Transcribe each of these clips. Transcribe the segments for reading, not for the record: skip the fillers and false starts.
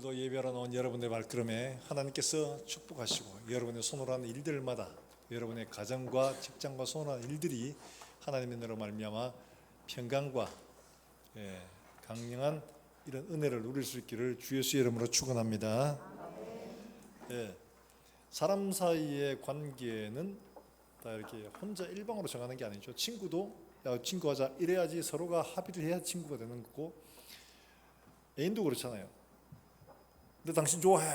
오늘도 예배하러 나온 여러분의 발걸음에 하나님께서 축복하시고 여러분의 손으로 하는 일들마다 여러분의 가정과 직장과 손으로 하는 일들이 하나님의 은혜로 말미암아 평강과 강력한 이런 은혜를 누릴 수 있기를 주 예수의 이름으로 축원합니다. 사람 사이의 관계는 다 이렇게 혼자 일방으로 정하는 게 아니죠. 친구도 친구하자 이래야지 서로가 합의를 해야 친구가 되는 거고, 애인도 그렇잖아요. 근데 당신 좋아해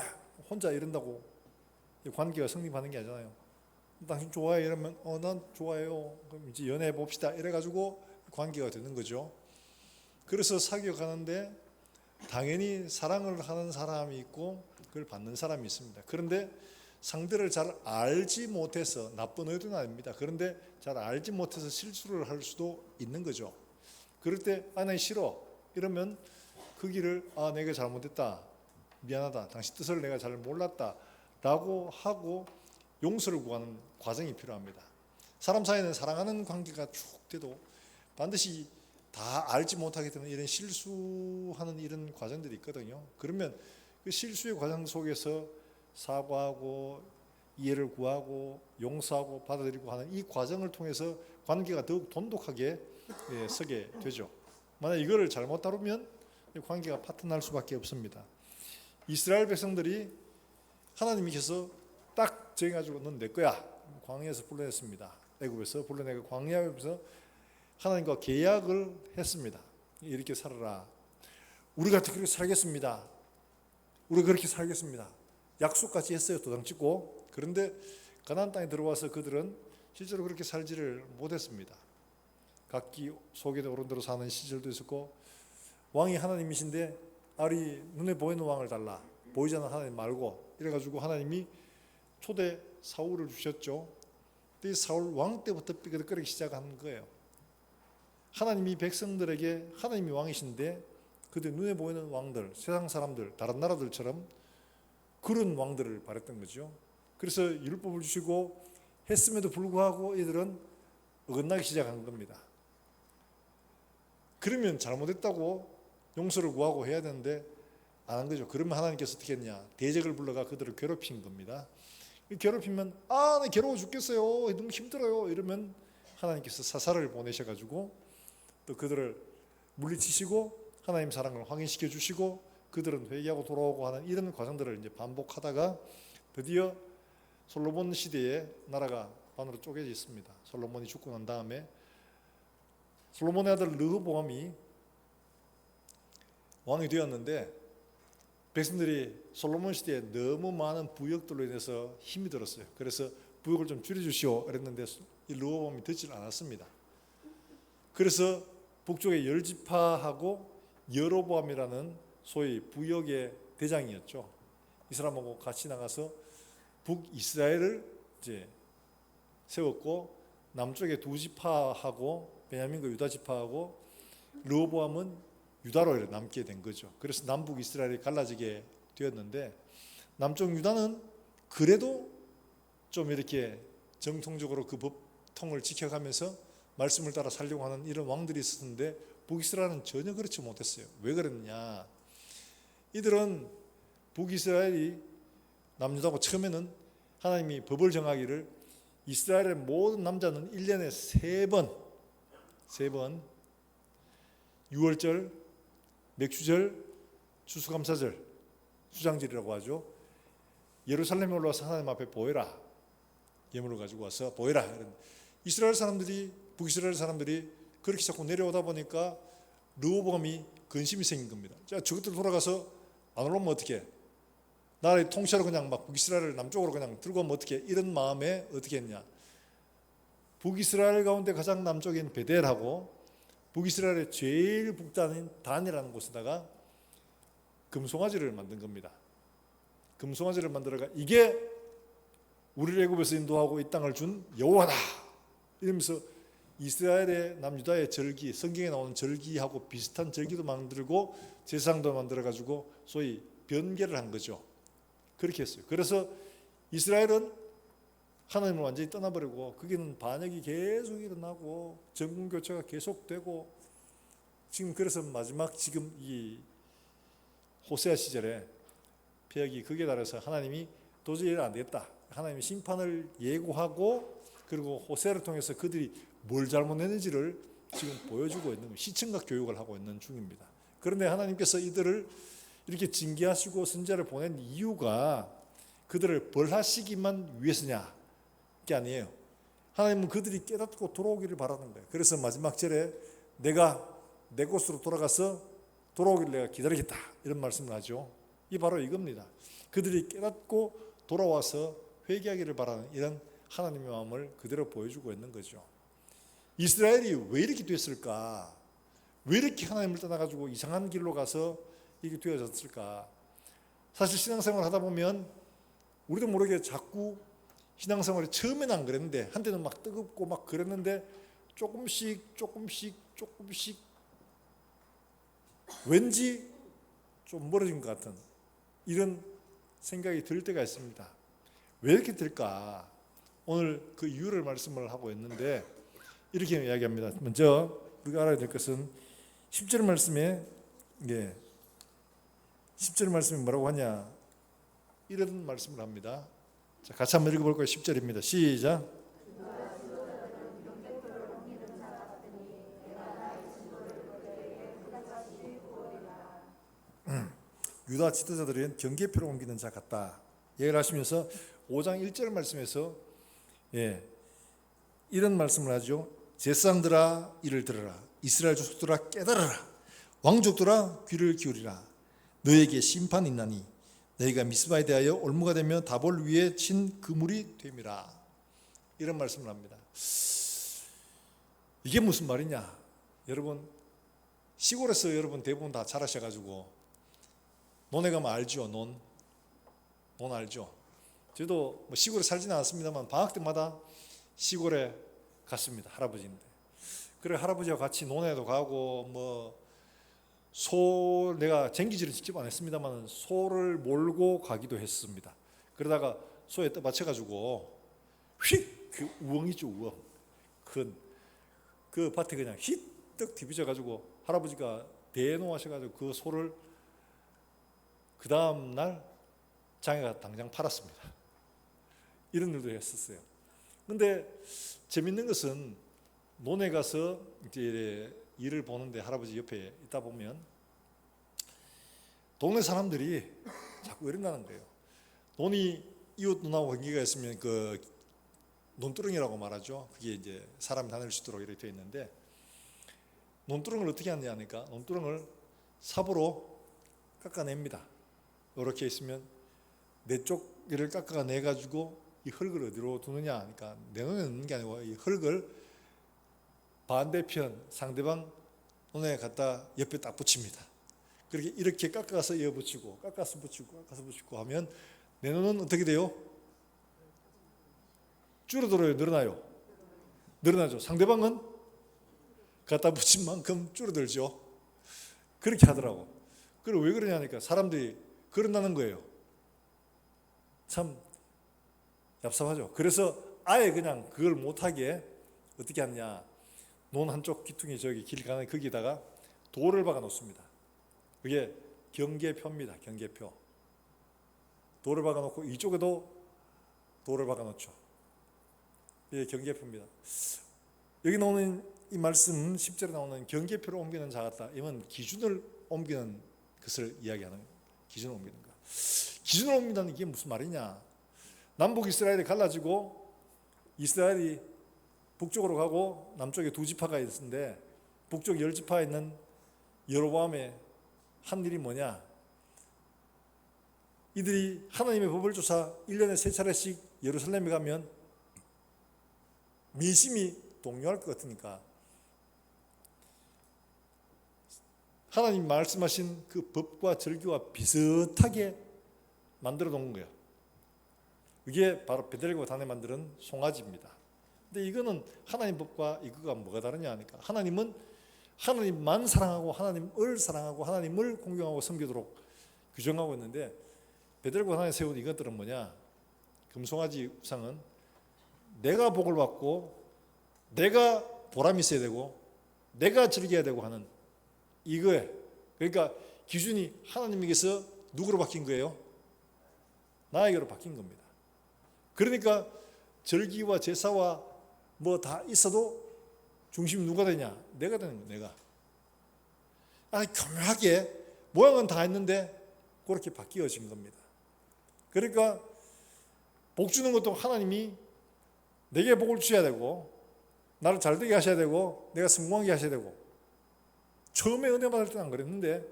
혼자 이런다고 관계가 성립하는 게 아니잖아요. 당신 좋아해 이러면 난 좋아해요, 그럼 이제 연애해 봅시다 이래가지고 관계가 되는 거죠. 그래서 사귀어 가는데 당연히 사랑을 하는 사람이 있고 그걸 받는 사람이 있습니다. 그런데 상대를 잘 알지 못해서, 나쁜 의도는 아닙니다. 그런데 잘 알지 못해서 실수를 할 수도 있는 거죠. 그럴 때 나 싫어 이러면 그 길을 내가 잘못했다, 미안하다, 당신 뜻을 내가 잘 몰랐다 라고 하고 용서를 구하는 과정이 필요합니다. 사람 사이에는 사랑하는 관계가 쭉 돼도 반드시 다 알지 못하게 되는 이런 실수하는 이런 과정들이 있거든요. 그러면 그 실수의 과정 속에서 사과하고 이해를 구하고 용서하고 받아들이고 하는 이 과정을 통해서 관계가 더욱 돈독하게 서게 되죠. 만약 이거를 잘못 다루면 관계가 파탄날 수밖에 없습니다. 이스라엘 백성들이 하나님께서 딱 정해가지고 넌 내 거야 광야에서 불러냈습니다. 애굽에서 불러내고 광야에서 하나님과 계약을 했습니다. 이렇게 살아라, 우리가 그렇게 살겠습니다, 우리가 그렇게 살겠습니다 약속까지 했어요. 도장 찍고. 그런데 가나안 땅에 들어와서 그들은 실제로 그렇게 살지를 못했습니다. 각기 속에 오른 대로 사는 시절도 있었고, 왕이 하나님이신데 아리 눈에 보이는 왕을 달라, 보이지 않는 하나님 말고, 이래가지고 하나님이 초대 사울을 주셨죠. 근데 사울 왕 때부터 삐그덕거리기 시작한 거예요. 하나님이 백성들에게, 하나님이 왕이신데 그들 눈에 보이는 왕들, 세상 사람들, 다른 나라들처럼 그런 왕들을 바랬던 거죠. 그래서 율법을 주시고 했음에도 불구하고 이들은 어긋나기 시작한 겁니다. 그러면 잘못했다고 용서를 구하고 해야 되는데 안 한 거죠. 그러면 하나님께서 어떻게 했냐, 대적을 불러가 그들을 괴롭힌 겁니다. 괴롭히면 나 괴로워 죽겠어요, 너무 힘들어요 이러면 하나님께서 사사를 보내셔가지고 또 그들을 물리치시고 하나님 사랑을 확인시켜 주시고 그들은 회개하고 돌아오고 하는 이런 과정들을 이제 반복하다가 드디어 솔로몬 시대에 나라가 반으로 쪼개져 있습니다. 솔로몬이 죽고 난 다음에 솔로몬의 아들 르호보암이 왕이 되었는데 백성들이 솔로몬 시대에 너무 많은 부역들로 인해서 힘이 들었어요. 그래서 부역을 좀 줄여주시오 그랬는데 이 르호보암이 듣질 않았습니다. 그래서 북쪽의 10지파하고 여로보암이라는 소위 부역의 대장이었죠. 이 사람하고 같이 나가서 북이스라엘을 이제 세웠고, 남쪽의 2지파하고 베냐민과 유다 지파하고 르호보암은 유다로 남게 된 거죠. 그래서 남북 이스라엘이 갈라지게 되었는데, 남쪽 유다는 그래도 좀 이렇게 정통적으로 그 법통을 지켜가면서 말씀을 따라 살려고 하는 이런 왕들이 있었는데, 북이스라엘은 전혀 그렇지 못했어요. 왜 그랬냐, 이들은 북이스라엘이 남유다고 처음에는 하나님이 법을 정하기를 이스라엘의 모든 남자는 1년에 3번 유월절, 맥주절, 추수감사절, 수장절이라고 하죠. 예루살렘에 올라와서 하나님 앞에 보여라, 예물을 가지고 와서 보여라. 이스라엘 사람들이, 북이스라엘 사람들이 그렇게 자꾸 내려오다 보니까 르호보암이 근심이 생긴 겁니다. 자, 저것들 돌아가서 안 올라오면 어떻게, 나라의 통치로 그냥 막 북이스라엘을 남쪽으로 그냥 들고 오면 어떻게, 이런 마음에 어떻게 했냐, 북이스라엘 가운데 가장 남쪽인 베델하고 북이스라엘의 제일 북단인 단이라는 곳에다가 금송아지를 만든 겁니다. 금송아지를 만들어가 이게 우리를 애굽에서 인도하고 이 땅을 준 여호와다 이러면서 이스라엘의 남유다의 절기, 성경에 나오는 절기하고 비슷한 절기도 만들고 제사장도 만들어가지고 소위 변개를 한 거죠. 그렇게 했어요. 그래서 이스라엘은 하나님을 완전히 떠나버리고 거기는 반역이 계속 일어나고 정권 교체가 계속되고, 지금 그래서 마지막 지금 이 호세아 시절에 폐역이 극에 달해서 하나님이 도저히 안 되겠다. 하나님이 심판을 예고하고 그리고 호세를 통해서 그들이 뭘 잘못했는지를 지금 보여주고 있는 시청각 교육을 하고 있는 중입니다. 그런데 하나님께서 이들을 이렇게 징계하시고 선지자를 보낸 이유가 그들을 벌하시기만 위해서냐? 게 아니에요. 하나님은 그들이 깨닫고 돌아오기를 바라는 거예요. 그래서 마지막 절에 내가 내 곳으로 돌아가서 돌아오기를 내가 기다리겠다 이런 말씀을 하죠. 이 바로 이겁니다. 그들이 깨닫고 돌아와서 회개하기를 바라는 이런 하나님의 마음을 그대로 보여주고 있는 거죠. 이스라엘이 왜 이렇게 됐을까? 왜 이렇게 하나님을 떠나가지고 이상한 길로 가서 이게 되어졌을까? 사실 신앙생활 하다 보면 우리도 모르게 자꾸 신앙생활이 처음에는 안 그랬는데 한때는 막 뜨겁고 막 그랬는데 조금씩 왠지 좀 멀어진 것 같은 이런 생각이 들 때가 있습니다. 왜 이렇게 될까? 오늘 그 이유를 말씀을 하고 있는데 이렇게 이야기합니다. 먼저 우리가 알아야 될 것은 10절 말씀에 10절 말씀이 뭐라고 하냐 이런 말씀을 합니다. 자, 같이 한번 읽어볼 거예요. 10절입니다. 시작. 유다 지도자들은 경계표를 옮기는 자 같다. 얘기를 하시면서 5장 1절 말씀에서 이런 말씀을 하죠. 제사장들아 이를 들으라. 이스라엘 족속들아 깨달으라. 왕족들아 귀를 기울이라. 너에게 심판이 있나니 너희가 미스바에 대하여 올무가 되며 다볼 위에 친 그물이 됨이라. 이런 말씀을 합니다. 이게 무슨 말이냐? 여러분 시골에서 여러분 대부분 다 자라셔가지고 논에 가면 알죠. 논 알죠. 저도 뭐 시골에 살지는 않습니다만 방학 때마다 시골에 갔습니다. 할아버지인데. 그래 할아버지와 같이 논에도 가고 내가 쟁기질은 직접 안 했습니다만 소를 몰고 가기도 했습니다. 그러다가 소에 떠받쳐가지고 그 우엉이죠. 우엉. 그 밭에 그냥 휘떡 뒤비져가지고 할아버지가 대노하셔가지고 그 소를 그 다음 날 장에가 당장 팔았습니다. 이런 일도 했었어요. 근데 재밌는 것은 논에 가서 이제 일을 보는데 할아버지 옆에 있다 보면 동네 사람들이 자꾸 이런다는 거예요. 논이 이웃 눈하고 관계가 있으면 그 논두렁이라고 말하죠. 그게 이제 사람이 다닐 수 있도록 이렇게 되어 있는데 논두렁을 어떻게 하느냐 하니까 논두렁을 삽으로 깎아냅니다. 이렇게 있으면 내 쪽을 깎아내 가지고 이 흙을 어디로 두느냐 하니까 내 논에 넣는 게 아니고 이 흙을 반대편 상대방 논에 갖다 옆에 딱 붙입니다. 그렇게 이렇게 깎아서 이어 붙이고 깎아서 붙이고 하면 내 논은 어떻게 돼요? 줄어들어요? 늘어나요? 늘어나죠. 상대방은 갖다 붙인 만큼 줄어들죠. 그렇게 하더라고. 그리고 왜 그러냐니까 사람들이 그런다는 거예요. 참 얍삽하죠. 그래서 아예 그냥 그걸 못하게 어떻게 하느냐. 논 한쪽 기퉁이 저기 길 가는 거기다가 돌을 박아 놓습니다. 그게 경계표입니다. 경계표. 돌을 박아 놓고 이쪽에도 돌을 박아 놓죠. 이게 경계표입니다. 여기 나오는 이 말씀 10절에 나오는 경계표를 옮기는 자 같다. 이건 기준을 옮기는 것을 이야기하는 기준을 옮기는 거. 기준을 옮긴다는 게 무슨 말이냐? 남북 이스라엘이 갈라지고 이스라엘이 북쪽으로 가고 남쪽에 두 지파가 있는데 북쪽 10지파에 있는 여로보암의 한 일이 뭐냐? 이들이 하나님의 법을 쫓아 1년에 3차례씩 예루살렘에 가면 민심이 동요할 것 같으니까 하나님 말씀하신 그 법과 절기와 비슷하게 만들어 놓은 거예요. 이게 바로 베들레헴과 단에 만드는 송아지입니다. 근데 이거는 하나님 법과 이거가 뭐가 다르냐 하니까 하나님은 하나님만 사랑하고 하나님을 사랑하고 하나님을 공경하고 섬기도록 규정하고 있는데 베들레헴과 단에 세운 이것들은 뭐냐? 금송아지 우상은 내가 복을 받고 내가 보람이 있어야 되고 내가 즐겨야 되고 하는 이거에 그러니까 기준이 하나님에게서 누구로 바뀐 거예요? 나에게로 바뀐 겁니다. 그러니까 절기와 제사와 뭐 다 있어도 중심이 누가 되냐? 내가 되는 거야. 내가. 교묘하게 모양은 다 했는데 그렇게 바뀌어진 겁니다. 그러니까 복 주는 것도 하나님이 내게 복을 주셔야 되고 나를 잘되게 하셔야 되고 내가 성공하게 하셔야 되고, 처음에 은혜 받을 때는 안 그랬는데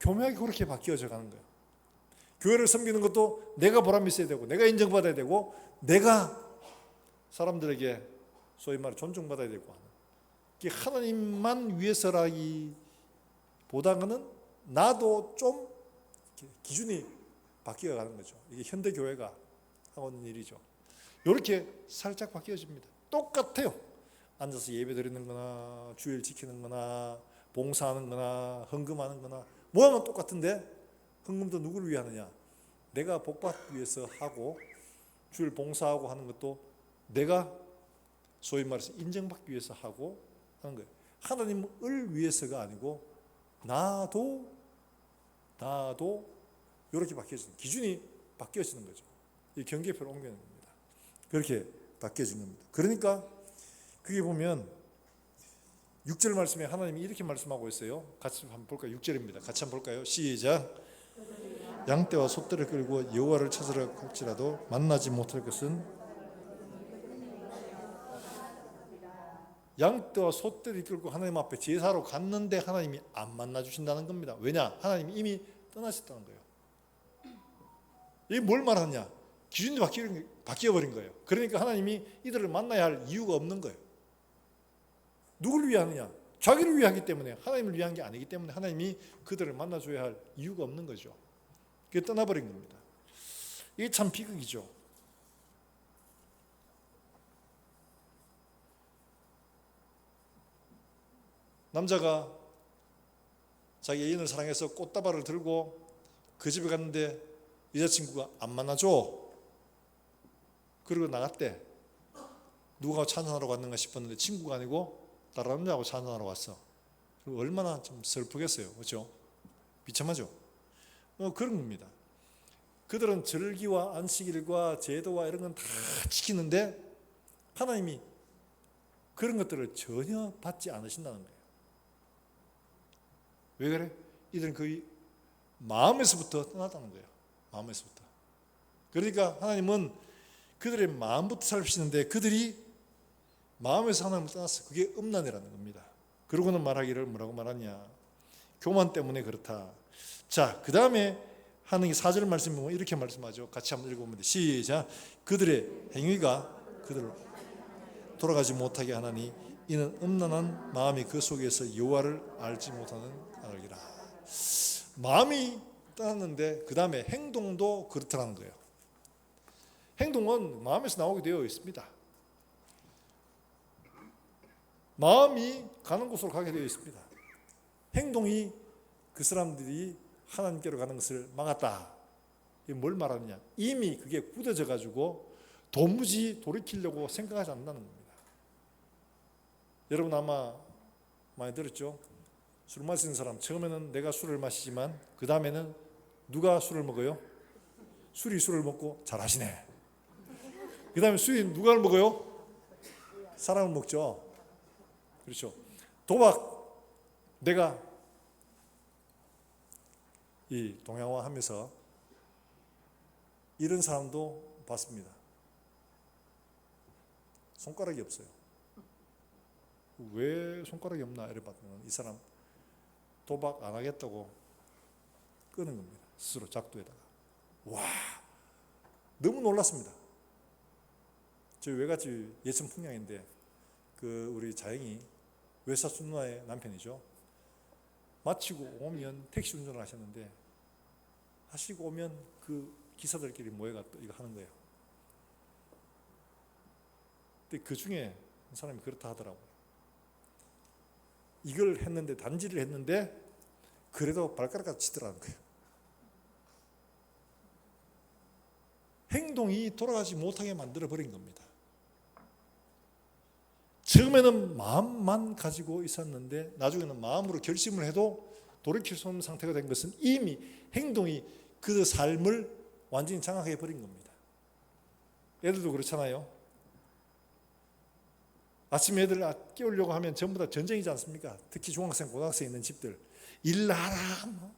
교묘하게 그렇게 바뀌어져 가는 거예요. 교회를 섬기는 것도 내가 보람이 있어야 되고 내가 인정받아야 되고 내가 사람들에게 소위 말해 존중받아야 되고 하는, 이게 하나님만 위해서라기보다는 나도 좀 기준이 바뀌어가는 거죠. 이게 현대 교회가 하고 있는 일이죠. 이렇게 살짝 바뀌어집니다. 똑같아요. 앉아서 예배 드리는 거나 주일 지키는 거나 봉사하는 거나 헌금하는 거나 모양은 똑같은데 헌금도 누구를 위하느냐? 내가 복받기 위해서 하고 주일 봉사하고 하는 것도 내가 소위 말해서 인정받기 위해서 하고 하는 거예요. 하나님을 위해서가 아니고 나도 이렇게 바뀌어지는, 기준이 바뀌어지는 거죠. 이 경계표를 옮기는 겁니다. 그렇게 바뀌어진 겁니다. 그러니까 그게 보면 6절 말씀에 하나님이 이렇게 말씀하고 있어요. 같이 한번 볼까요? 6절입니다. 같이 한번 볼까요? 시작. 양떼와 소떼를 끌고 여호와를 찾으러 갈지라도 만나지 못할 것은, 양떼와 소떼를 끌고 하나님 앞에 제사로 갔는데 하나님이 안 만나 주신다는 겁니다. 왜냐? 하나님이 이미 떠나셨다는 거예요. 이게 뭘 말하냐? 기준이 바뀌어버린 거예요. 그러니까 하나님이 이들을 만나야 할 이유가 없는 거예요. 누구를 위하느냐? 자기를 위하기 때문에, 하나님을 위한 게 아니기 때문에 하나님이 그들을 만나줘야 할 이유가 없는 거죠. 그게 떠나버린 겁니다. 이게 참 비극이죠. 남자가 자기 애인을 사랑해서 꽃다발을 들고 그 집에 갔는데 여자친구가 안 만나줘. 그리고 나갔대. 누가 찬송하러 갔는가 싶었는데 친구가 아니고 다른 남자하고 찬송하러 왔어. 그리고 얼마나 좀 슬프겠어요. 그렇죠? 비참하죠? 그런 겁니다. 그들은 절기와 안식일과 제도와 이런 건 다 지키는데 하나님이 그런 것들을 전혀 받지 않으신다는 거예요. 왜 그래? 이들은 거의 마음에서부터 떠났다는 거예요. 마음에서부터. 그러니까 하나님은 그들의 마음부터 살피시는데 그들이 마음에서 하나님을 떠났어요. 그게 음란이라는 겁니다. 그러고는 말하기를 뭐라고 말하냐? 교만 때문에 그렇다. 자, 그 다음에 하는 4절 말씀이 보면 이렇게 말씀하죠. 같이 한번 읽어보면 시작. 그들의 행위가 그들을 돌아가지 못하게 하나니 이는 음란한 마음이 그 속에서 여호와를 알지 못하는 알기라. 마음이 떠났는데 그 다음에 행동도 그렇다는 거예요. 행동은 마음에서 나오게 되어 있습니다. 마음이 가는 곳으로 가게 되어 있습니다. 행동이 그 사람들이 하나님께로 가는 것을 막았다. 이게 뭘 말하느냐? 이미 그게 굳어져 가지고 도무지 돌이키려고 생각하지 않는다는 겁니다. 여러분 아마 많이 들었죠? 술 마시는 사람, 처음에는 내가 술을 마시지만 그 다음에는 누가 술을 먹어요? 술이 술을 먹고 잘하시네. 그 다음에 술이 누가 먹어요? 사람을 먹죠. 그렇죠. 도박, 내가 이 동양화 하면서 이런 사람도 봤습니다. 손가락이 없어요. 왜 손가락이 없나 이래 봤더니 이 사람 도박 안 하겠다고 끄는 겁니다. 스스로 작두에다가. 와, 너무 놀랐습니다. 저희 외갓집 예천 풍량인데 그 우리 자영이 외사촌 누나의 남편이죠. 마치고 오면 택시 운전을 하셨는데 하시고 오면 그 기사들끼리 모여가 또 이거 하는 거예요. 근데 그 중에 한 사람이 그렇다 하더라고요. 이걸 했는데 단지를 했는데 그래도 발가락같이 치더라는 거예요. 행동이 돌아가지 못하게 만들어버린 겁니다. 처음에는 마음만 가지고 있었는데 나중에는 마음으로 결심을 해도 돌이킬 수 없는 상태가 된 것은 이미 행동이 그 삶을 완전히 장악해 버린 겁니다. 애들도 그렇잖아요. 아침에 애들 깨우려고 하면 전부 다 전쟁이지 않습니까? 특히 중학생, 고등학생 있는 집들 일하라 뭐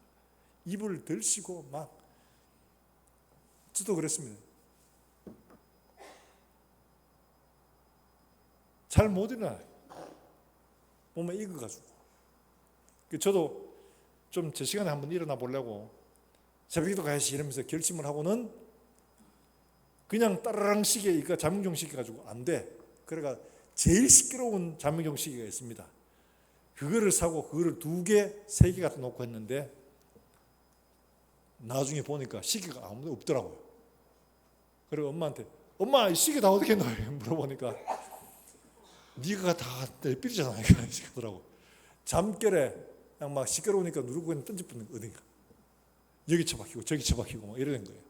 입을 들시고 막. 저도 그랬습니다. 잘 못 일어나요. 몸에 익어가지고. 저도 좀 제 시간에 한번 일어나 보려고 새벽기도 가야지 이러면서 결심을 하고는 그냥 따라랑 시계, 그러니까 잠금종 시계 가지고 안 돼. 그래가 제일 시끄러운 잠금종 시계가 있습니다. 그거를 사고 그거를 2개, 3개 갖다 놓고 했는데 나중에 보니까 시계가 아무도 없더라고요. 그리고 엄마한테 엄마 이 시계 다 어떻게 넣어요? 물어보니까 네가 다 삐리잖아 하더라고. 잠결에 그냥 막 시끄러우니까 누르고 그냥 던져붙는 거 어딘가. 여기 처박히고 저기 처박히고 막 이러는 거예요.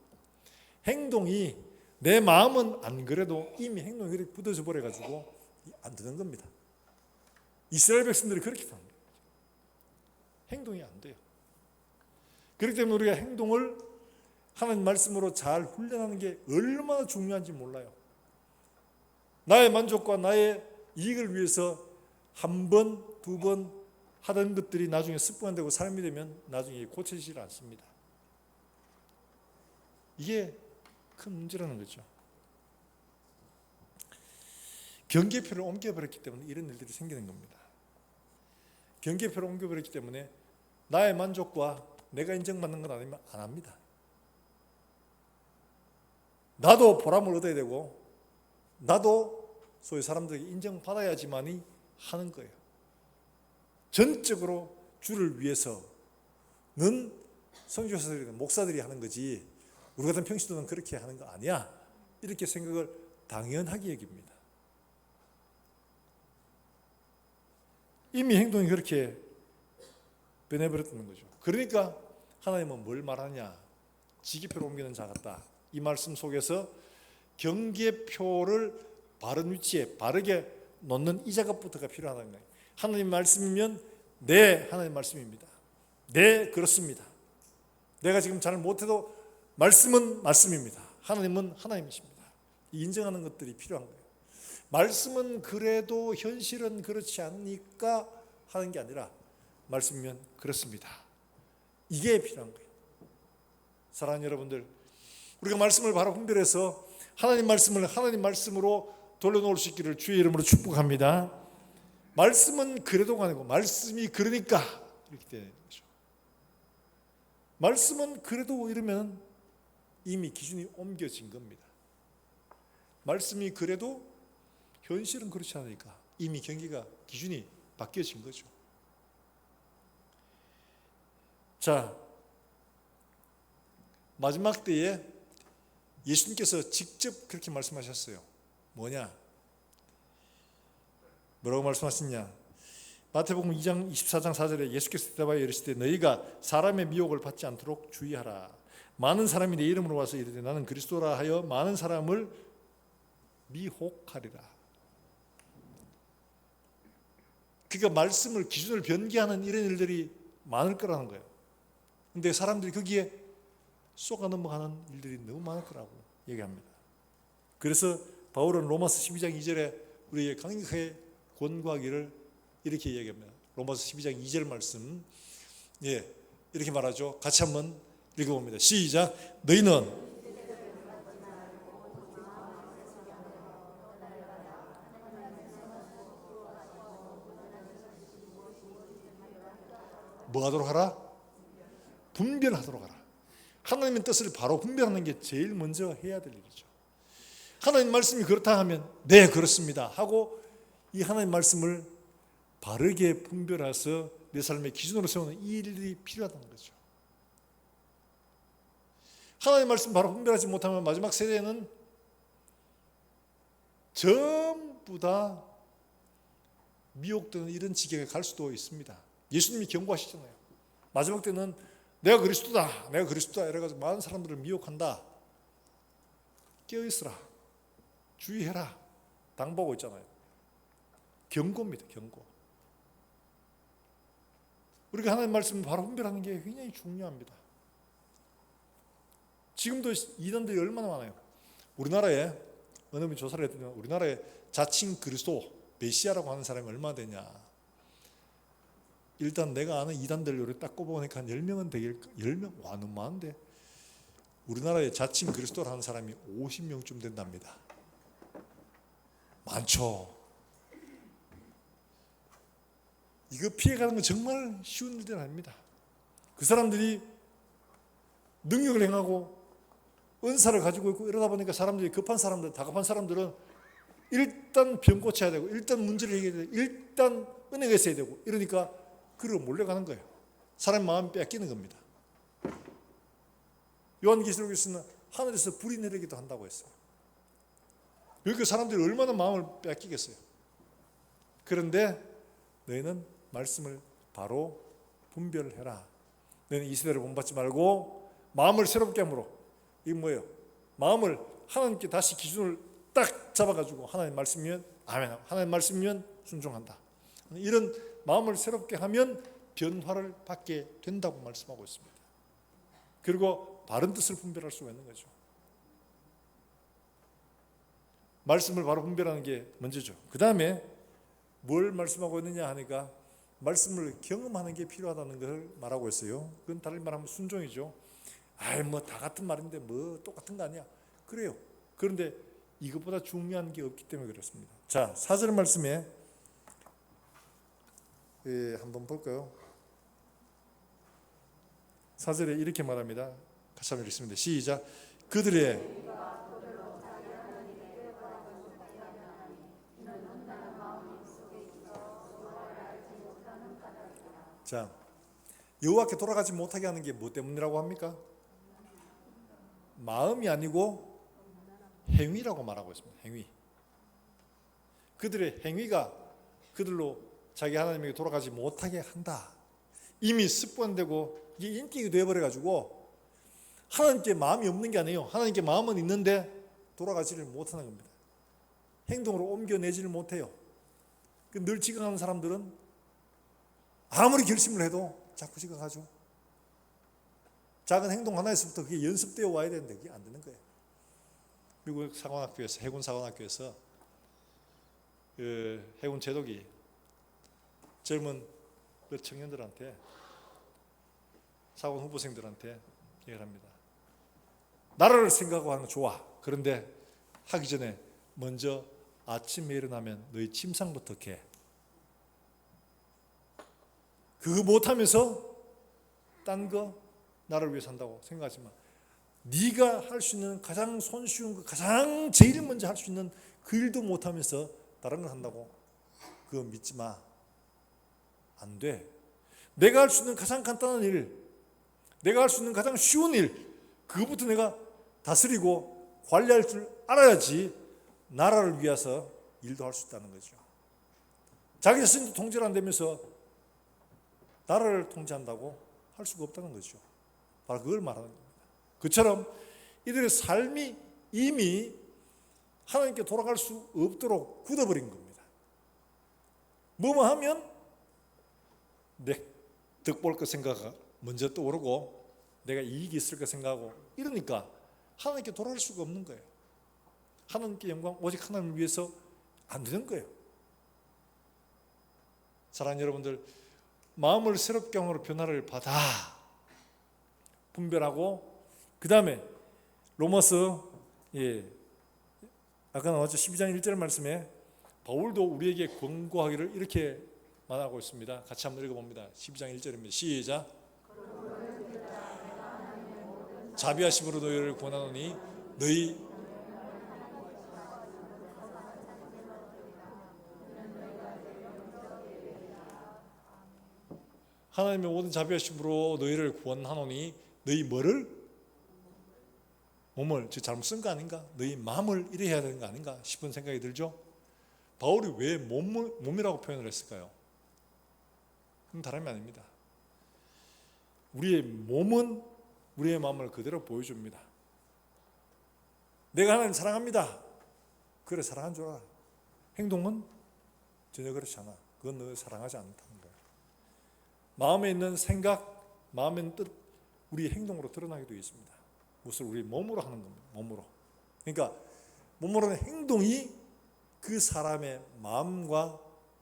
행동이 내 마음은 안 그래도 이미 행동이 그렇게 굳어져 버려가지고 안 되는 겁니다. 이스라엘 백성들이 그렇게 한 거예요. 행동이 안 돼요. 그렇기 때문에 우리가 행동을 하나님 말씀으로 잘 훈련하는 게 얼마나 중요한지 몰라요. 나의 만족과 나의 이익을 위해서 한 번, 2번 하던 것들이 나중에 습관되고 삶이 되면 나중에 고쳐지질 않습니다. 이게 큰 문제라는 거죠. 경계표를 옮겨버렸기 때문에 이런 일들이 생기는 겁니다. 경계표를 옮겨버렸기 때문에 나의 만족과 내가 인정받는 건 아니면 안 합니다. 나도 보람을 얻어야 되고 나도 소위 사람들에게 인정받아야지만이 하는 거예요. 전적으로 주를 위해서는 선교사들이나 목사들이 하는 거지 우리 같은 평신도는 그렇게 하는 거 아니야. 이렇게 생각을 당연하게 여깁니다. 이미 행동이 그렇게 변해버렸다는 거죠. 그러니까 하나님은 뭘 말하냐? 지기표를 옮기는 자 같다. 이 말씀 속에서 경계표를 바른 위치에 바르게 놓는 이 작업부터가 필요하다는 거예요. 하나님 말씀이면 네, 하나님 말씀입니다. 네, 그렇습니다. 내가 지금 잘 못해도 말씀은 말씀입니다. 하나님은 하나님이십니다. 인정하는 것들이 필요한 거예요. 말씀은 그래도 현실은 그렇지 않으니까 하는 게 아니라 말씀이면 그렇습니다. 이게 필요한 거예요. 사랑하는 여러분들, 우리가 말씀을 바로 분별해서 하나님 말씀을 하나님 말씀으로 돌려놓을 수 있기를 주의 이름으로 축복합니다. 말씀은 그래도가 아니고 말씀이 그러니까 이렇게 되는 거죠. 말씀은 그래도 이러면 이미 기준이 옮겨진 겁니다. 말씀이 그래도 현실은 그렇지 않으니까 이미 경계가 기준이 바뀌어진 거죠. 자, 마지막 때에 예수님께서 직접 그렇게 말씀하셨어요. 뭐냐? 뭐라고 말씀하셨냐? 마태복음 2장 24장 4절에 예수께서 대답하여 이르시되 너희가 사람의 미혹을 받지 않도록 주의하라. 많은 사람이 내 이름으로 와서 이르되 나는 그리스도라 하여 많은 사람을 미혹하리라. 그러니까 말씀을 기준을 변개하는 이런 일들이 많을 거라는 거예요. 근데 사람들이 거기에 쏘가 넘어가는 일들이 너무 많을 거라고 얘기합니다. 그래서 바울은 로마서 12장 2절에 우리에게 강력하게 권고하기를 이렇게 얘기합니다. 로마서 12장 2절 말씀, 이렇게 말하죠. 같이 한번 읽어봅니다. 시작. 너희는 뭐 하도록 하라? 분별하도록 하라. 하나님의 뜻을 바로 분별하는 게 제일 먼저 해야 될 일이죠. 하나님 말씀이 그렇다 하면 네, 그렇습니다 하고 이 하나님 말씀을 바르게 분별해서 내 삶의 기준으로 세우는 이 일이 필요하다는 거죠. 하나님 말씀 바로 분별하지 못하면 마지막 세대는 전부 다 미혹되는 이런 지경에 갈 수도 있습니다. 예수님이 경고하시잖아요. 마지막 때는 내가 그리스도다, 내가 그리스도다 이래가지고 많은 사람들을 미혹한다. 깨어있으라, 주의해라 당부하고 있잖아요. 경고입니다. 경고. 우리가 하나님 말씀을 바로 분별하는 게 굉장히 중요합니다. 지금도 이단들이 얼마나 많아요. 우리나라에 어느 분이 조사를 했더니 우리나라에 자칭 그리스도 메시아라고 하는 사람이 얼마나 되냐. 일단 내가 아는 이단들 요리 딱 꼽아보니까 한 10명은 되길까? 10명? 와, 너무 많은데. 우리나라에 자칭 그리스도라는 사람이 50명쯤 된답니다. 많죠. 이거 피해가는 건 정말 쉬운 일이 아닙니다. 그 사람들이 능력을 행하고 은사를 가지고 있고 이러다 보니까 사람들이 급한 사람들, 다급한 사람들은 일단 병 고쳐야 되고 일단 문제를 해결해야 되고 일단 은혜가 있어야 되고 이러니까 그로 몰려가는 거예요. 사람 마음이 뺏기는 겁니다. 요한계시록에서는 하늘에서 불이 내리기도 한다고 했어요. 그러니까 사람들이 얼마나 마음을 뺏기겠어요. 그런데 너희는 말씀을 바로 분별해라. 너희는 이 세대를 본받지 말고 마음을 새롭게 함으로, 이게 뭐예요? 마음을 하나님께 다시 기준을 딱 잡아가지고 하나님 말씀이면 아멘, 하나님 말씀이면 순종한다. 이런 마음을 새롭게 하면 변화를 받게 된다고 말씀하고 있습니다. 그리고 바른 뜻을 분별할 수가 있는 거죠. 말씀을 바로 분별하는 게 먼저죠. 그 다음에 뭘 말씀하고 있느냐 하니까 말씀을 경험하는 게 필요하다는 걸 말하고 있어요. 그건 다른 말하면 순종이죠. 아이 뭐 다 같은 말인데 뭐 똑같은 거 아니야. 그래요. 그런데 이것보다 중요한 게 없기 때문에 그렇습니다. 자, 4절 말씀에 한번 볼까요? 4절에 이렇게 말합니다. 같이 한번 읽습니다. 시작. 그들의 자, 여호와께 돌아가지 못하게 하는 게 뭐 때문이라고 합니까? 마음이 아니고 행위라고 말하고 있습니다. 행위. 그들의 행위가 그들로 자기 하나님에게 돌아가지 못하게 한다. 이미 습관되고 이게 인격이 되어버려가지고 하나님께 마음이 없는 게 아니에요. 하나님께 마음은 있는데 돌아가지를 못하는 겁니다. 행동으로 옮겨내지를 못해요. 늘 지각하는 사람들은 아무리 결심을 해도 자꾸 지각하죠. 작은 행동 하나에서부터 그게 연습되어 와야 되는데 그게 안 되는 거예요. 미국 사관학교에서, 해군 사관학교에서 해군 제독이 젊은 청년들한테, 사관 후보생들한테 얘기를 합니다. 나라를 생각하고 하는 거 좋아. 그런데 하기 전에 먼저 아침에 일어나면 너희 침상부터 개. 그거 못하면서 딴 거 나를 위해서 한다고 생각하지 마. 네가 할 수 있는 가장 손쉬운 거, 가장 제일 먼저 할 수 있는 그 일도 못하면서 다른 걸 한다고? 그거 믿지 마. 안 돼. 내가 할 수 있는 가장 간단한 일, 내가 할 수 있는 가장 쉬운 일, 그거부터 내가 다스리고 관리할 줄 알아야지 나라를 위해서 일도 할 수 있다는 거죠. 자기 자신도 통제를 안 되면서 나라를 통제한다고 할 수가 없다는 거죠. 바로 그걸 말하는 겁니다. 그처럼 이들의 삶이 이미 하나님께 돌아갈 수 없도록 굳어버린 겁니다. 뭐뭐 하면 내 덕볼 거 생각 먼저 떠오르고 내가 이익이 있을 거 생각하고 이러니까 하나님께 돌아갈 수가 없는 거예요. 하나님께 영광 오직 하나님을 위해서 안 되는 거예요. 사랑하는 여러분들, 마음을 새롭게 함으로 변화를 받아 분별하고, 그 다음에 로마서 아까 나왔죠. 12장 1절 말씀에 바울도 우리에게 권고하기를 이렇게 말하고 있습니다. 같이 한번 읽어봅니다. 12장 1절입니다. 시작. 자비하심으로 너희를 권하노니 너희 하나님의 모든 자비하심으로 너희를 구원하노니 너희 뭐를? 몸을 잘못 쓴 거 아닌가? 너희 마음을 이래 해야 되는 거 아닌가 싶은 생각이 들죠. 바울이 왜 몸이라고 표현을 했을까요? 그건 다름이 아닙니다. 우리의 몸은 우리의 마음을 그대로 보여줍니다. 내가 하나님 사랑합니다. 그래, 사랑한 줄 알아. 행동은 전혀 그렇지 않아. 그건 너를 사랑하지 않다는 거예요. 마음에 있는 생각, 마음에 있는 뜻, 우리의 행동으로 드러나게 되어 있습니다. 그것을 우리 몸으로 하는 겁니다. 몸으로. 그러니까 몸으로 하는 행동이 그 사람의 마음과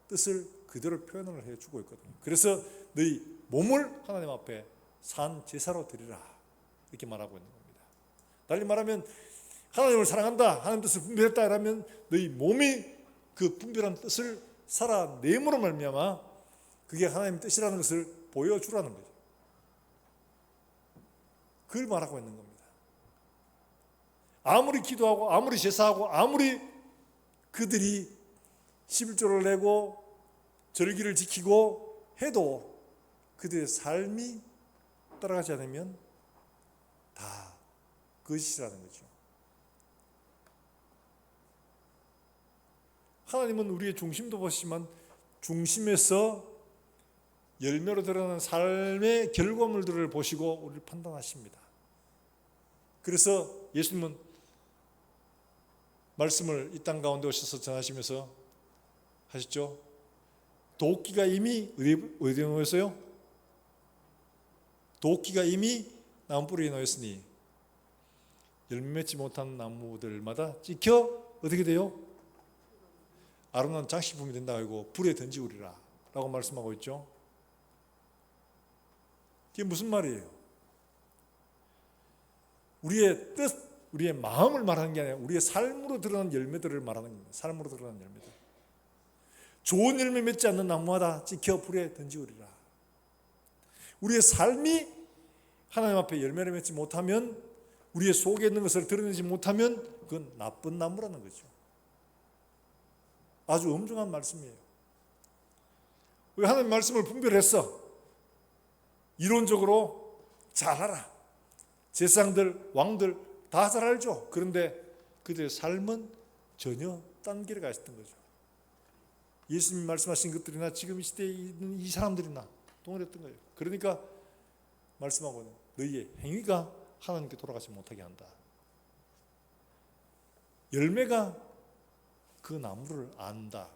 뜻을 그대로 표현을 해주고 있거든요. 그래서 너희 몸을 하나님 앞에 산 제사로 드리라 이렇게 말하고 있는 겁니다. 달리 말하면 하나님을 사랑한다, 하나님 뜻을 분별했다 이러면 너희 몸이 그 분별한 뜻을 살아내므로 말미암아 그게 하나님의 뜻이라는 것을 보여주라는 거죠. 그걸 말하고 있는 겁니다. 아무리 기도하고 아무리 제사하고 아무리 그들이 11조를 내고 절기를 지키고 해도 그들의 삶이 따라가지 않으면 다 거짓이라는 거죠. 하나님은 우리의 중심도 보시지만 중심에서 열매로 드러나는 삶의 결과물들을 보시고 우리를 판단하십니다. 그래서 예수님은 말씀을 이 땅 가운데 오셔서 전하시면서 하셨죠. 도끼가 이미 어디에 놓였어요? 도끼가 이미 나무뿌리에 놓였으니 열매 맺지 못한 나무들마다 찍혀 어떻게 돼요? 아름다운 장식품이 된다고 하고 불에 던지우리라 라고 말씀하고 있죠. 이게 무슨 말이에요? 우리의 뜻, 우리의 마음을 말하는 게 아니라 우리의 삶으로 드러난 열매들을 말하는 겁니다. 삶으로 드러난 열매들. 좋은 열매 맺지 않는 나무마다 찍혀 불에 던지우리라. 우리의 삶이 하나님 앞에 열매를 맺지 못하면, 우리의 속에 있는 것을 드러내지 못하면 그건 나쁜 나무라는 거죠. 아주 엄중한 말씀이에요. 왜 하나님 말씀을 분별했어? 이론적으로 잘 알아. 제사장들, 왕들 다 잘 알죠. 그런데 그들의 삶은 전혀 딴 길에 가 있었던 거죠. 예수님이 말씀하신 것들이나 지금 이 시대에 있는 이 사람들이나 동일했던 거예요. 그러니까 말씀하고는 너희의 행위가 하나님께 돌아가지 못하게 한다. 열매가 그 나무를 안다.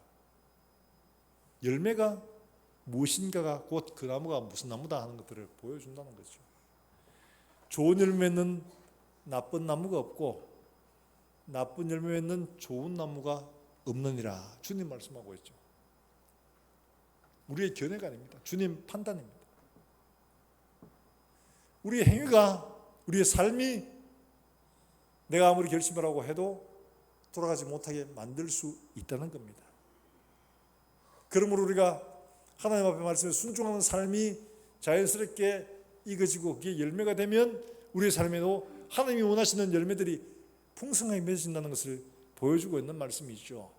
열매가 무엇인가가 곧 그 나무가 무슨 나무다 하는 것들을 보여준다는 거죠. 좋은 열매는 나쁜 나무가 없고 나쁜 열매는 좋은 나무가 없느니라 주님 말씀하고 있죠. 우리의 견해가 아닙니다. 주님 판단입니다. 우리의 행위가, 우리의 삶이 내가 아무리 결심을 하고 해도 돌아가지 못하게 만들 수 있다는 겁니다. 그러므로 우리가 하나님 앞에 말씀에 순종하는 삶이 자연스럽게 익어지고 그게 열매가 되면 우리의 삶에도 하나님이 원하시는 열매들이 풍성하게 맺어진다는 것을 보여주고 있는 말씀이죠.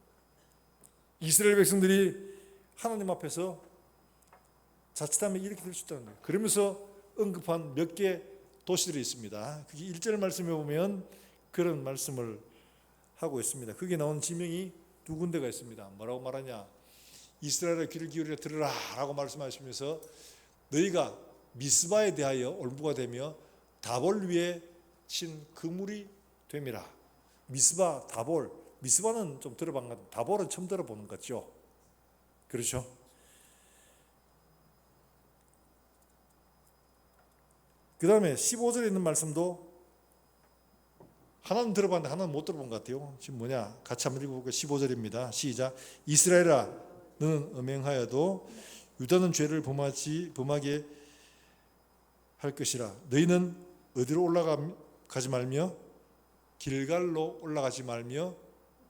이스라엘 백성들이 하나님 앞에서 자칫하면 이렇게 될 수 있다는 거예요. 그러면서 언급한 몇 개 도시들이 있습니다. 그게 1절 말씀에 보면 그런 말씀을 하고 있습니다. 거기에 나온 지명이 두 군데가 있습니다. 뭐라고 말하냐? 이스라엘의 귀를 기울여 들으라 라고 말씀하시면서 너희가 미스바에 대하여 올무가 되며 다볼 위에 친 그물이 됨이라. 미스바, 다볼. 미스바는 좀 들어본 것 같아요. 다볼은 처음 들어보는 것 같죠? 그렇죠? 그 다음에 15절에 있는 말씀도 하나는 들어봤는데 하나는 못 들어본 것 같아요. 지금 뭐냐? 같이 한번 읽어볼까요? 15절입니다. 시작. 이스라엘아 너는 음행하여도 유다는 죄를 범하게 할 것이라. 너희는 어디로 올라가지 말며 길갈로 올라가지 말며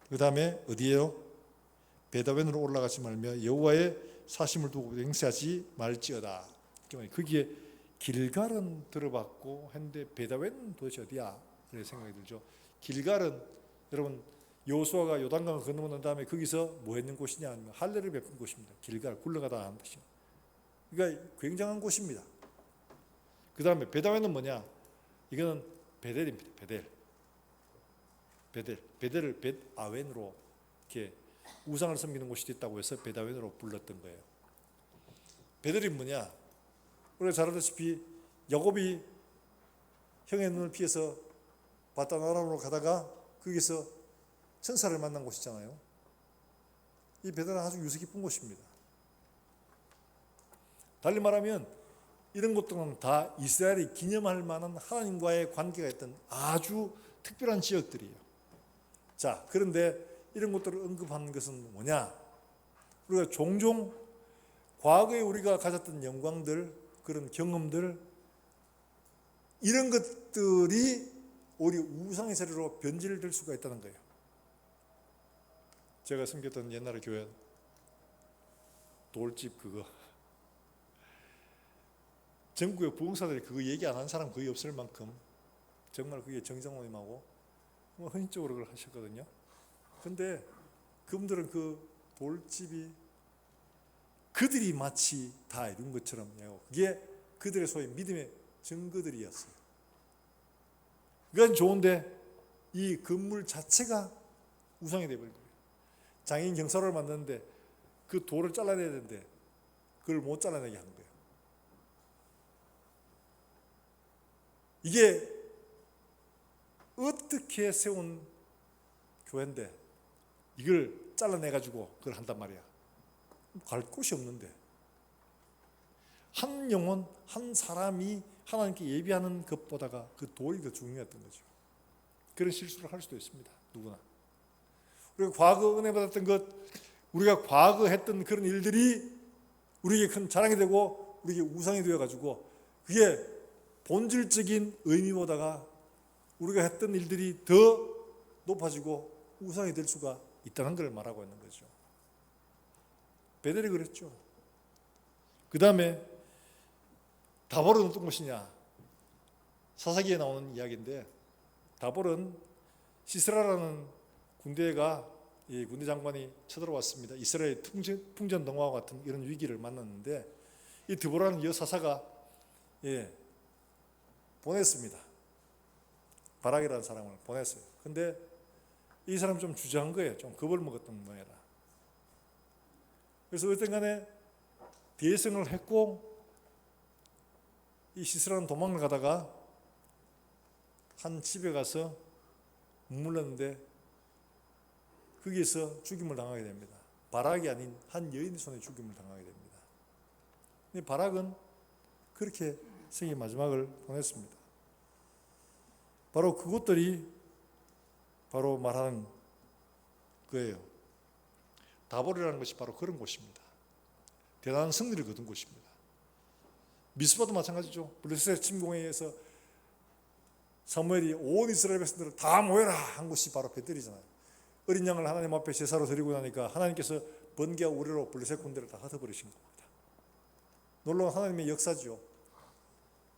그 다음에 어디에요? 베다웬으로 올라가지 말며 여호와의 사심을 두고 행세하지 말지어다. 거기에 길갈은 들어봤고 했는데 베다웬은 도대체 어디야? 그런 생각이 들죠. 길갈은 여러분 여호수아가 요단강을 건너고 난 다음에 거기서 뭐 했는 곳이냐 하면 할례를 베푼 곳입니다. 길갈 굴러가다 하는 곳이요. 그러니까 굉장한 곳입니다. 그 다음에 베다웬은 뭐냐? 이거는 베델입니다. 베델을 벳아웬으로 이렇게 우상을 섬기는 곳이 됐다고 해서 베다웬으로 불렀던 거예요. 베델이 뭐냐? 우리가 잘 알다시피 야곱이 형의 눈을 피해서 바다나람으로 가다가 거기서 천사를 만난 곳이잖아요. 이 베델은 아주 유서 깊은 곳입니다. 달리 말하면 이런 것들은 다 이스라엘이 기념할 만한 하나님과의 관계가 있던 아주 특별한 지역들이에요. 자, 그런데 이런 것들을 언급하는 것은 뭐냐? 우리가 종종 과거에 우리가 가졌던 영광들, 그런 경험들, 이런 것들이 우리 우상의 세례로 변질될 수가 있다는 거예요. 제가 섬겼던 옛날의 교회 돌집 그거 전국의 부흥사들이 그거 얘기 안 한 사람 거의 없을 만큼 정말 그게 정장모님하고 헌신적으로 그걸 하셨거든요. 근데 그분들은 그 돌집이 그들이 마치 다 이룬 것처럼 그게 그들의 소위 믿음의 증거들이었어요. 그건 좋은데 이 건물 자체가 우상이 되어버린 거예요. 장인 경사로를 만드는데 그 돌을 잘라내야 되는데 그걸 못 잘라내게 한 거예요. 이게 어떻게 세운 교회인데 이걸 잘라내가지고 그걸 한단 말이야. 갈 곳이 없는데 한 영혼, 한 사람이 하나님께 예비하는 것보다가 그 돌이 더 중요했던 거죠. 그런 실수를 할 수도 있습니다. 누구나. 우리가 과거 은혜 받았던 것, 우리가 과거 했던 그런 일들이 우리에게 큰 자랑이 되고 우리에게 우상이 되어가지고 그게 본질적인 의미보다가 우리가 했던 일들이 더 높아지고 우상이 될 수가 있다는 걸 말하고 있는 거죠. 베델이 그랬죠. 그 다음에 다볼은 어떤 것이냐? 사사기에 나오는 이야기인데 다볼은 시스라라는 군대가 이 군대 장관이 쳐들어왔습니다. 이스라엘 풍전등화와 같은 이런 위기를 만났는데 이 드보라는 여사사가 보냈습니다. 바락이라는 사람을 보냈어요. 근데 이 사람이 좀 주저한 거예요. 좀 겁을 먹었던 모양이라. 그래서 어떤 간에 대성을 했고 이 시스라는 도망을 가다가 한 집에 가서 머물렀는데 거기에서 죽임을 당하게 됩니다. 바락이 아닌 한 여인의 손에 죽임을 당하게 됩니다. 근데 바락은 그렇게 생애 마지막을 보냈습니다. 바로 그것들이 바로 말하는 거예요. 다볼이라는 것이 바로 그런 곳입니다. 대단한 승리를 거둔 곳입니다. 미스바도 마찬가지죠. 블레셋 침공에 의해서 사무엘이 온 이스라엘 백성들을 다 모여라 한 곳이 바로 베델이잖아요. 어린 양을 하나님 앞에 제사로 드리고 나니까 하나님께서 번개와 우레로 블레셋 군대를 다 흩어버리신 겁니다. 놀라운 하나님의 역사죠.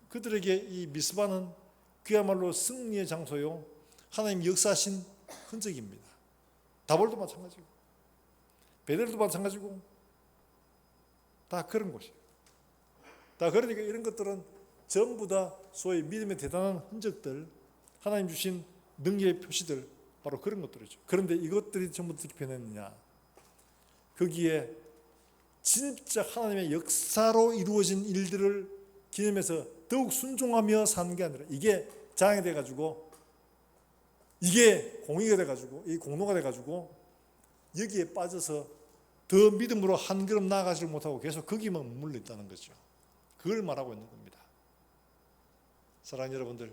그들에게 이 미스바는 그야말로 승리의 장소요, 하나님 역사하신 흔적입니다. 다볼도 마찬가지고 베델도 마찬가지고 다 그런 곳이에요. 다 그러니까 이런 것들은 전부 다 소위 믿음의 대단한 흔적들, 하나님 주신 능력의 표시들, 바로 그런 것들이죠. 그런데 이것들이 전부 어떻게 변했느냐? 거기에 진짜 하나님의 역사로 이루어진 일들을 기념해서 더욱 순종하며 사는 게 아니라 이게 자랑이 돼가지고 이게 공의가 돼가지고 이 공로가 돼가지고 여기에 빠져서 더 믿음으로 한 걸음 나아가지 못하고 계속 거기만 머물러 있다는 거죠. 그걸 말하고 있는 겁니다. 사랑하는 여러분들,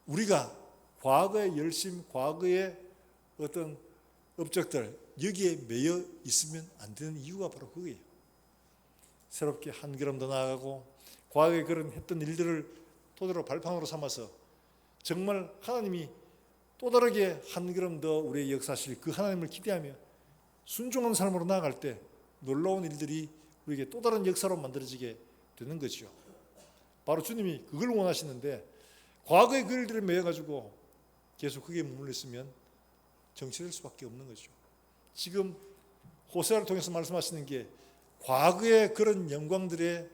우리가 과거의 열심, 과거의 어떤 업적들 여기에 매여 있으면 안 되는 이유가 바로 그거예요. 새롭게 한 걸음 더 나아가고 과거에 그런 했던 일들을 토대로 발판으로 삼아서 정말 하나님이 또 다르게 한 걸음 더 우리의 역사실 그 하나님을 기대하며 순종하는 삶으로 나아갈 때 놀라운 일들이 우리에게 또 다른 역사로 만들어지게 되는 거죠. 바로 주님이 그걸 원하시는데 과거의 그 일들을 매여가지고 계속 그게 머물러 있으면 정체될 수밖에 없는 거죠. 지금 호세아를 통해서 말씀하시는 게 과거의 그런 영광들에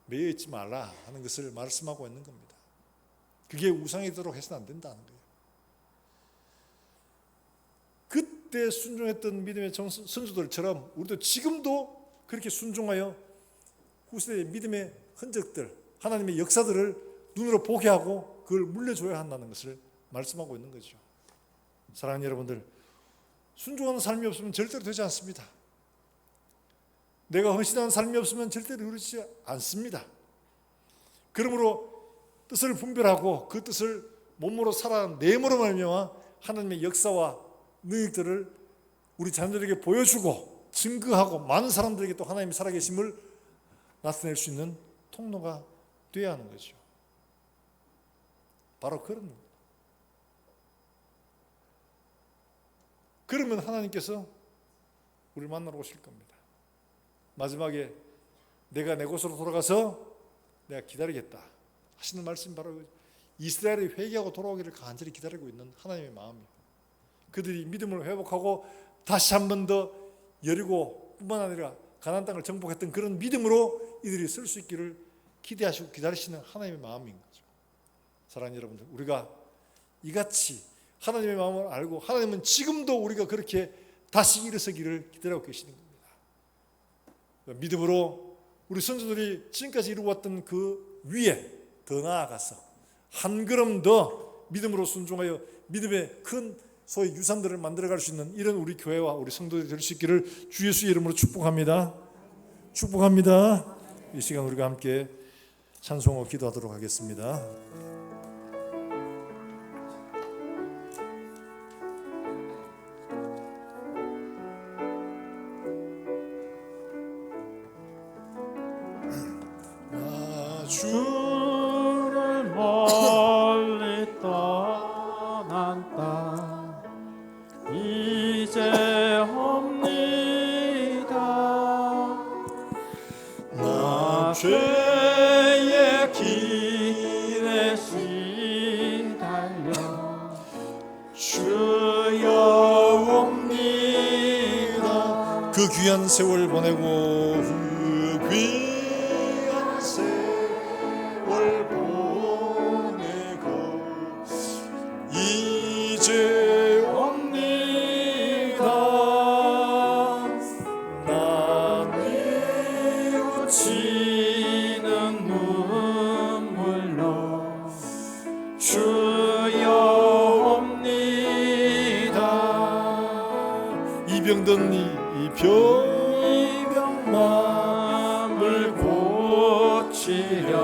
매여 있지 말라 하는 것을 말씀하고 있는 겁니다. 그게 우상이 되도록 해서는 안 된다는 거예요. 그때 순종했던 믿음의 선수들처럼 우리도 지금도 그렇게 순종하여 후세의 믿음의 흔적들, 하나님의 역사들을 눈으로 보게 하고 그걸 물려줘야 한다는 것을 말씀하고 있는 거죠. 사랑하는 여러분들, 순종하는 삶이 없으면 절대로 되지 않습니다. 내가 헌신하는 삶이 없으면 절대로 이루어지지 않습니다. 그러므로 뜻을 분별하고 그 뜻을 몸으로 살아내므로 말미암아 하나님의 역사와 능력들을 우리 자녀들에게 보여주고 증거하고 많은 사람들에게 또 하나님이 살아계심을 나타낼 수 있는 통로가 되어야 하는 거죠. 바로 그런 겁니다. 그러면 하나님께서 우리를 만나러 오실 겁니다. 마지막에 내가 내 곳으로 돌아가서 내가 기다리겠다 하시는 말씀이 바로 이스라엘이 회개하고 돌아오기를 간절히 기다리고 있는 하나님의 마음이에요. 그들이 믿음을 회복하고 다시 한 번 더 여리고뿐만 아니라 가나안 땅을 정복했던 그런 믿음으로 이들이 쓸 수 있기를 기대하시고 기다리시는 하나님의 마음인 거죠. 사랑하는 여러분들, 우리가 이같이 하나님의 마음을 알고 하나님은 지금도 우리가 그렇게 다시 일어서기를 기다리고 계시는 겁니다. 믿음으로 우리 선조들이 지금까지 이루어왔던 그 위에 더 나아가서 한 걸음 더 믿음으로 순종하여 믿음의 큰 소위 유산들을 만들어갈 수 있는 이런 우리 교회와 우리 성도들이 될 수 있기를 주 예수의 이름으로 축복합니다. 축복합니다. 이 시간 우리가 함께 찬송하고 기도하도록 하겠습니다. 주를 멀리 떠난 땅 이제 옵니다. 나 죄의 길에 시달려 주여 옵니다. 그 귀한 세월 보내고 그 귀한 세월 보내고 이제 옵니다. 나 뉘우치는 눈물로 주여 옵니다. 이 병든 이 병만을 고치려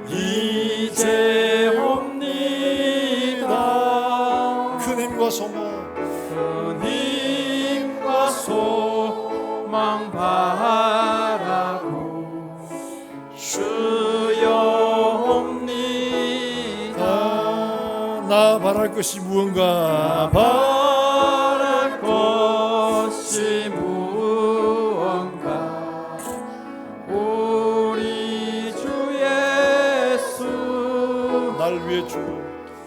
이제 옵니다. 큰 힘과 소망 큰 힘과 소망 바라고 주여 옵니다. 나 바랄 것이 무언가 바랄 것이 무언가 우리 주 예수 날 위해 주고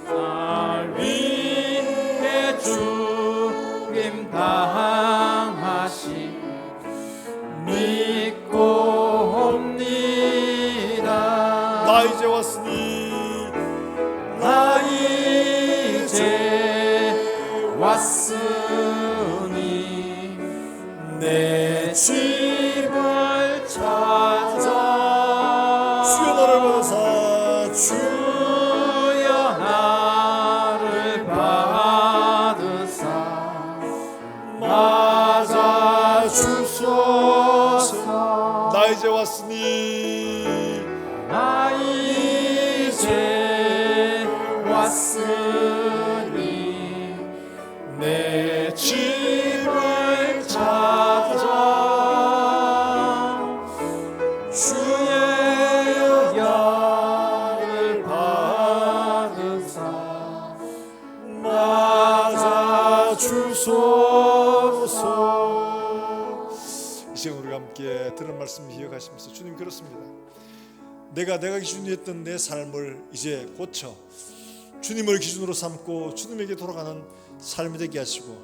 날 위해 죽임 당하시 믿고 옵니다. 나 이제 왔으니 나 이제 왔으니 내 집을 찾아 주여 나를 받아사 주여 나를 받으사 맞아 주소서. 나 이제 왔으니 나 이제 왔으니 내 집을 찾아 주의 영을 받으사 맞아 주소서. 이 시간 우리가 함께 들은 말씀 기억하시면서 주님 그렇습니다. 내가 기준이 했던 내 삶을 이제 고쳐 주님을 기준으로 삼고 주님에게 돌아가는 삶이 되게 하시고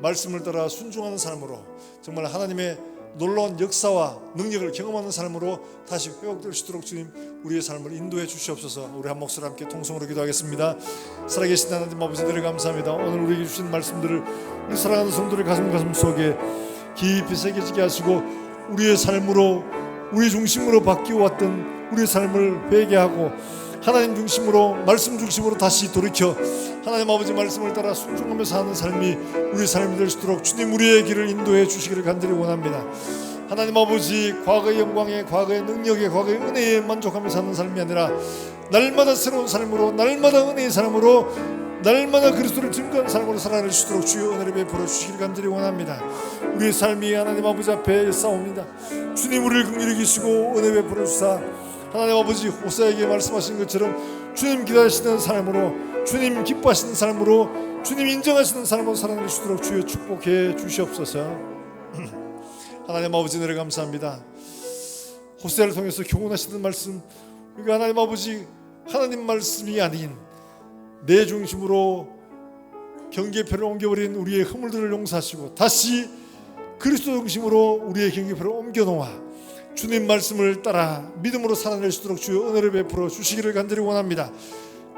말씀을 따라 순종하는 삶으로 정말 하나님의 놀라운 역사와 능력을 경험하는 삶으로 다시 회복될 수 있도록 주님 우리의 삶을 인도해 주시옵소서. 우리 한 목소리 함께 통성으로 기도하겠습니다. 살아계신 하나님 아버지 늘 감사합니다. 오늘 우리에게 주신 말씀들을 우리 사랑하는 성도의 가슴 속에 깊이 새겨지게 하시고 우리의 삶으로 우리 중심으로 바뀌어 왔던 우리의 삶을 회개하고 하나님 중심으로 말씀 중심으로 다시 돌이켜 하나님 아버지 말씀을 따라 순종하며 사는 삶이 우리의 삶이 될 수 있도록 주님 우리의 길을 인도해 주시기를 간절히 원합니다. 하나님 아버지, 과거의 영광에, 과거의 능력에, 과거의 은혜에 만족하며 사는 삶이 아니라 날마다 새로운 삶으로, 날마다 은혜의 삶으로, 날마다 그리스도를 증거하는 삶으로 살아낼 수 있도록 주여 은혜를 베풀어 주시기를 간절히 원합니다. 우리의 삶이 하나님 아버지 앞에 싸웁니다. 주님 우리를 긍휼히 여기시고 은혜 베풀어 주사 하나님 아버지 호세에게 말씀하신 것처럼 주님 기다리시는 삶으로, 주님 기뻐하시는 삶으로, 주님 인정하시는 삶으로 살아낼 수 있도록 주여 축복해 주시옵소서. 하나님 아버지 은혜를 감사합니다. 호세를 통해서 교훈하시는 말씀, 그러니까 하나님 아버지 하나님 말씀이 아닌 내 중심으로 경계표를 옮겨버린 우리의 허물들을 용서하시고 다시 그리스도 중심으로 우리의 경계표를 옮겨놓아 주님 말씀을 따라 믿음으로 살아낼 수 있도록 주여 은혜를 베풀어 주시기를 간절히 원합니다.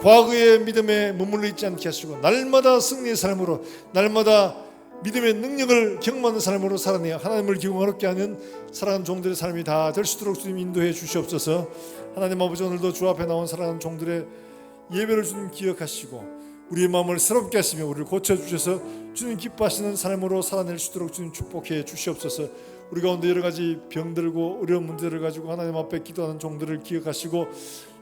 과거의 믿음에 머물러 있지 않게 하시고 날마다 승리의 삶으로, 날마다 믿음의 능력을 경험하는 삶으로 살아내어 하나님을 기용하게 하는 사랑하는 종들의 삶이 다 될 수 있도록 주님 인도해 주시옵소서. 하나님 아버지 오늘도 주 앞에 나온 사랑하는 종들의 예배를 주님 기억하시고 우리의 마음을 새롭게 하시며 우리를 고쳐주셔서 주님 기뻐하시는 삶으로 살아낼 수 있도록 주님 축복해 주시옵소서. 우리 가운데 여러 가지 병들고 어려운 문제를 가지고 하나님 앞에 기도하는 종들을 기억하시고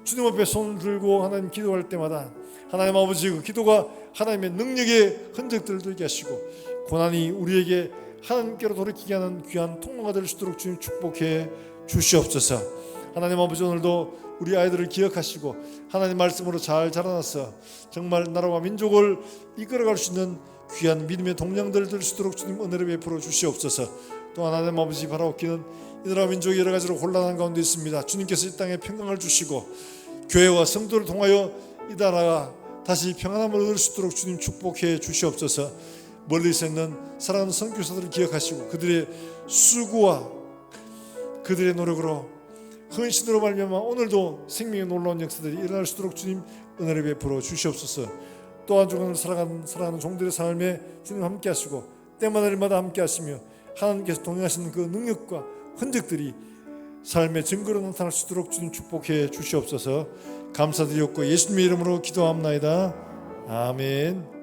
주님 앞에 손을 들고 하나님 기도할 때마다 하나님 아버지 그 기도가 하나님의 능력의 흔적들을 되게 하시고 고난이 우리에게 하나님께로 돌이키게 하는 귀한 통로가 될 수 있도록 주님 축복해 주시옵소서. 하나님 아버지 오늘도 우리 아이들을 기억하시고 하나님 말씀으로 잘 자라나서 정말 나라와 민족을 이끌어갈 수 있는 귀한 믿음의 동량들 될 수 있도록 주님 은혜를 베풀어 주시옵소서. 또 하나님 아버지 바라옵기는 이 나라 민족이 여러 가지로 혼란한 가운데 있습니다. 주님께서 이 땅에 평강을 주시고 교회와 성도를 통하여 이 나라가 다시 평안함을 얻을 수 있도록 주님 축복해 주시옵소서. 멀리서 있는 사랑하는 선교사들을 기억하시고 그들의 수고와 그들의 노력으로 헌신으로 말미암아 오늘도 생명의 놀라운 역사들이 일어날 수 있도록 주님 은혜를 베풀어 주시옵소서. 또 한 주간을 살아가는 종들의 삶에 주님 함께 하시고 때마다 일마다 함께 하시며 하나님께서 동행하시는 그 능력과 흔적들이 삶의 증거로 나타날 수 있도록 주님 축복해 주시옵소서. 감사드리옵고 예수님의 이름으로 기도합나이다. 아멘.